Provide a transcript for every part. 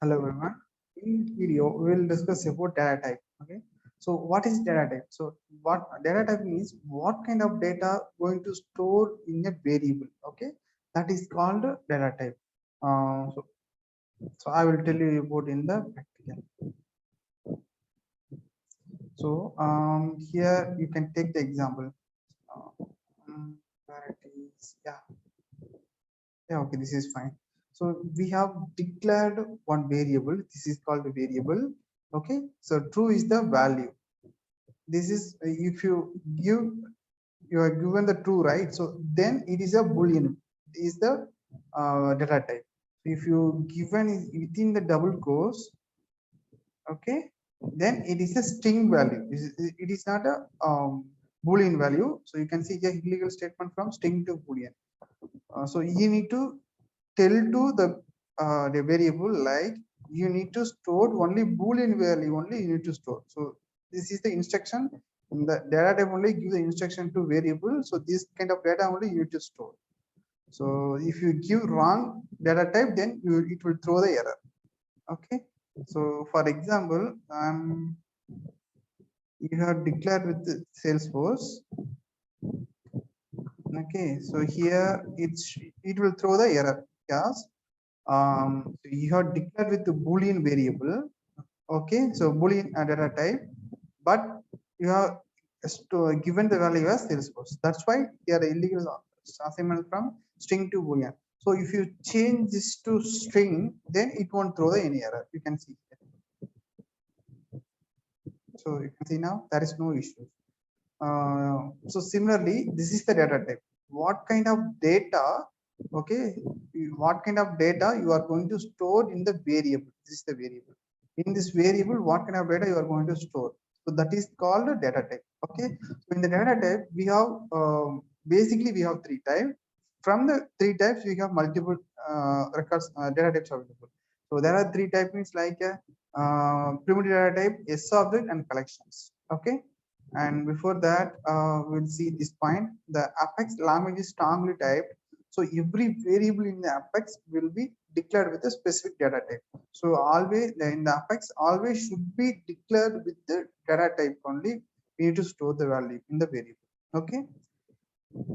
Hello everyone. In this video, we will discuss about data type. Okay. So what is data type? So what data type means what kind of data going to store in a variable. Okay. That is called data type. So I will tell you about in the practical. So here you can take the example. Where it is, yeah, okay, this is fine. So we have declared one variable. This is called a variable. Okay, so true is the value. This is if you give, you are given the true, right? So then it is a boolean, is the data type. If you given is within the double quotes, okay, then it is a string value. It is not a boolean value. So you can see the illegal statement from string to boolean. So you need to tell to the variable, like you need to store only boolean value only you need to store. So this is the instruction in the data type, only give the instruction to variable. So this kind of data only you need to store. So if you give wrong data type, then it will throw the error. Okay, so for example, you have declared with the Salesforce. Okay, so here it will throw the error. Yes. So you have declared with the boolean variable. Okay, so boolean data type, but you have given the value as Salesforce. That's why here illegal assignment from string to boolean. So if you change this to string, then it won't throw the any error. You can see here. So you can see now there is no issue. So similarly, this is the data type. What kind of data? Okay, what kind of data you are going to store in the variable? This is the variable. In this variable, what kind of data you are going to store? So that is called a data type. Okay, so in the data type, we have basically we have three types. From the three types, we have multiple records data types available. So there are three types, means like primitive data type, S object, and collections. Okay, and before that, we'll see this point. The Apex language is strongly typed. So every variable in the Apex will be declared with a specific data type. So always in the Apex, always should be declared with the data type only. We need to store the value in the variable. Okay.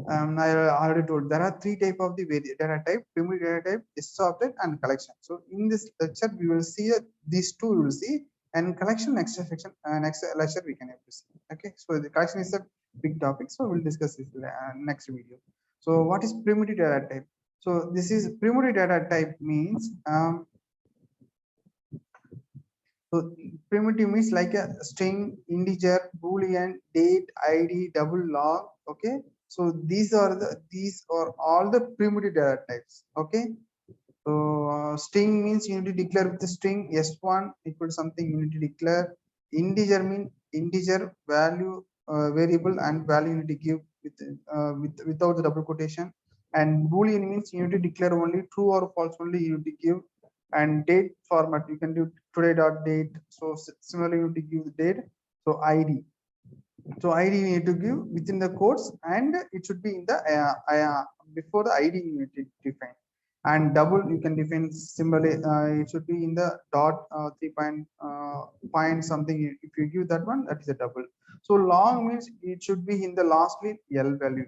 I already told there are three type of the data type: primitive data type, S object, and collection. So in this lecture, we will see these two. We will see, and collection next section, next lecture we can have to see. Okay, so the collection is a big topic, so we'll discuss this next video. So what is primitive data type? So this is primitive data type means so primitive means like a string, integer, boolean, date, id, double log. Okay, so these are all the primitive data types. Okay, so string means you need to declare with the string s1 equal to something you need to declare. Integer means integer value variable and value you need to give without the double quotation. And boolean means you need to declare only true or false only you need to give. And date format, you can do today dot date. So similarly you need to give the date. So id, so id you need to give within the quotes, and it should be in the before the id you need to define. And double you can define similarly, it should be in the dot 3 point something. If you give that one, that is a double. So long means it should be in the lastly l value.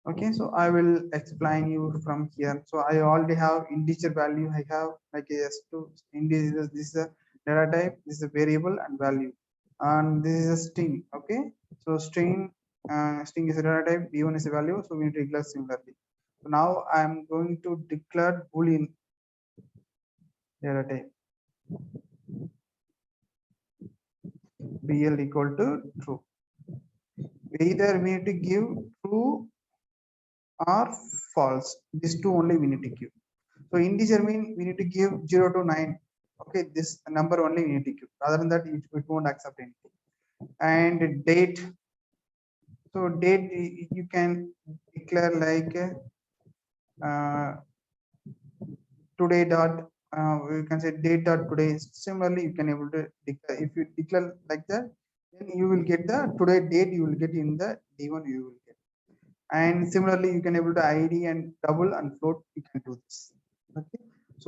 Okay, so I will explain you from here. So I already have integer value. I have like s2 integer. This is a data type, this is a variable and value, and this is a string. Okay, so string is a data type, b1 is a value, so we need to declare similarly. So now I am going to declare boolean data type, bl equal to true. Either we need to give true or false. These two only we need to give. So integer mean we need to give 0 to 9. Okay, this number only we need to give. Other than that, it won't accept anything. And date. So date you can declare like today dot. You can say date dot today. Similarly, you can able to declare. If you declare like that, then you will get the today date. You will get in the d1. You will get. And similarly, you can able to id and double and float. You can do this. Okay, so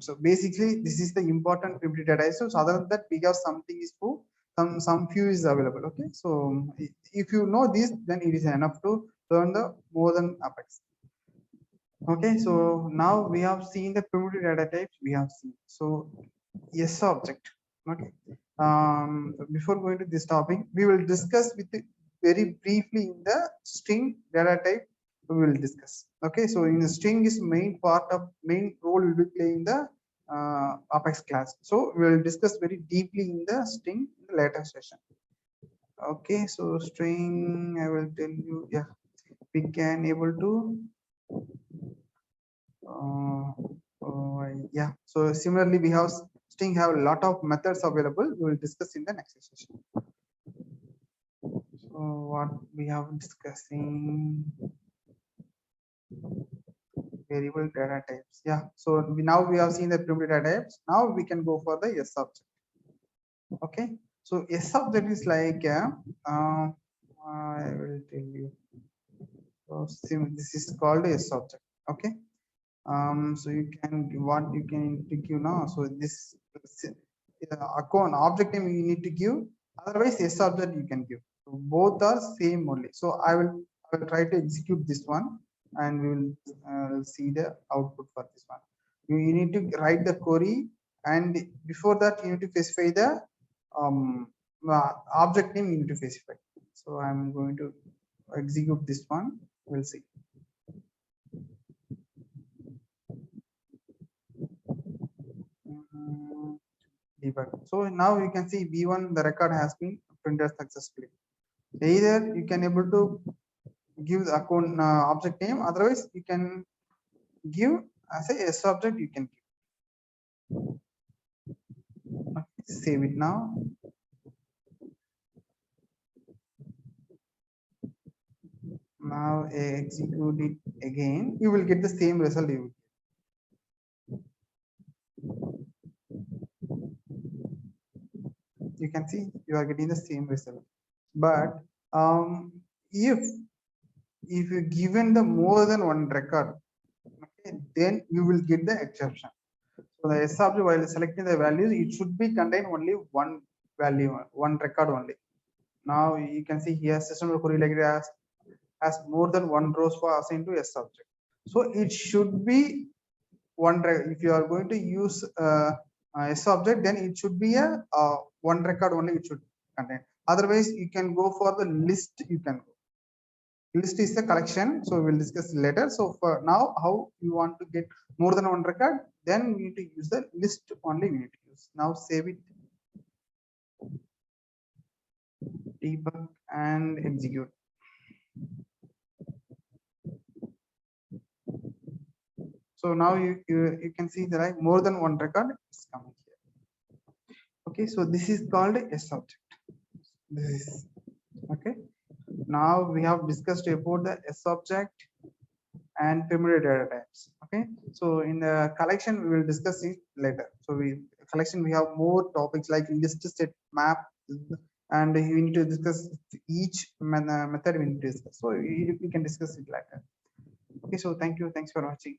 So basically this is the important primitive data. So other than that, we have something is for some few is available. Okay, so if you know this, then it is enough to learn the more than Apex. Okay, so now we have seen the primitive data types. We have seen so yes object. Okay, before going to this topic, we will discuss with it very briefly in the string data type. We will discuss. Okay, so in the string is main part of main role will be playing the Apex class. So we will discuss very deeply in the string in the later session. Okay, so string I will tell you. Yeah, we can able to yeah, so similarly we have string have a lot of methods available. We will discuss in the next session. So what we have discussing variable data types. Yeah, so now we have seen the primitive data types. Now we can go for the yes object. Okay, so yes object is like I will tell you. So this is called yes object. Okay, so you can what you can give now. So this account object name you need to give, otherwise yes object you can give. So both are same only. So I will try to execute this one, and we will see the output for this one. You need to write the query, and before that you need to specify the object name you need to specify. So I'm going to execute this one. We'll see. Debug. So now you can see V1 the record has been printed successfully. Either you can able to give the account object name, otherwise you can give as a S object you can give. Okay, save it now. Now execute it again. You will get the same result. You can see you are getting the same result. But if you given the more than one record, okay, then you will get the exception. So the S object, while selecting the values, it should be contain only one value, one record only. Now you can see here system query like has more than one rows for assigned to S object. So it should be one. If you are going to use S object, then it should be a one record only. It should contain. Otherwise, you can go for the list. You can go. List is the collection, so we'll discuss later. So for now, how you want to get more than one record, then we need to use the list only. We need to use. Now save it, debug, and execute. So now you can see that more than one record is coming here. Okay, so this is called S object. This is okay. Now we have discussed about the S object and primitive data types. Okay, so in the collection we will discuss it later. So collection we have more topics like list, set, map, and we need to discuss each method we need to discuss. So we can discuss it later. Okay, so thank you, thanks for watching.